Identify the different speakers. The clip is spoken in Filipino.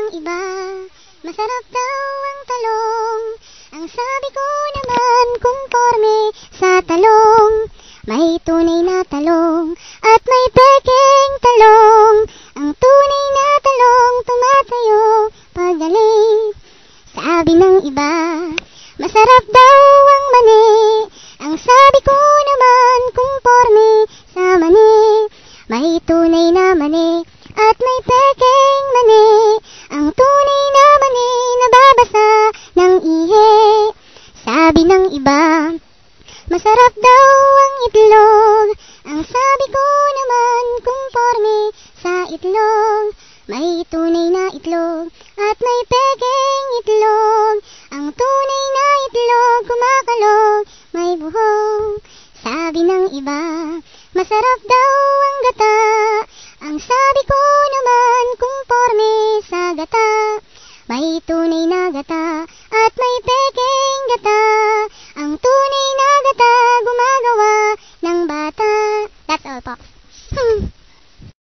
Speaker 1: iba, masarap daw ang talong. Ang sabi ko naman, kumporme sa talong. May tunay na talong at may peking talong. Ang tunay na talong tumatayo pagaling. Sabi ng iba, masarap daw ang mani. Ang sabi ko naman, kumporme sa mani. May tunay na mani at may peking mani. Ang tunay na mani nababasa ng ihi. Sabi ng iba, masarap daw ang itlog. Ang sabi ko naman, kumporme sa itlog. May tunay na itlog at may peking itlog. Ang tunay na itlog kumakalog, may buhok. Sabi ng iba, masarap daw ang gata. Ang sabi ko naman, kumporme sa gata. May tunay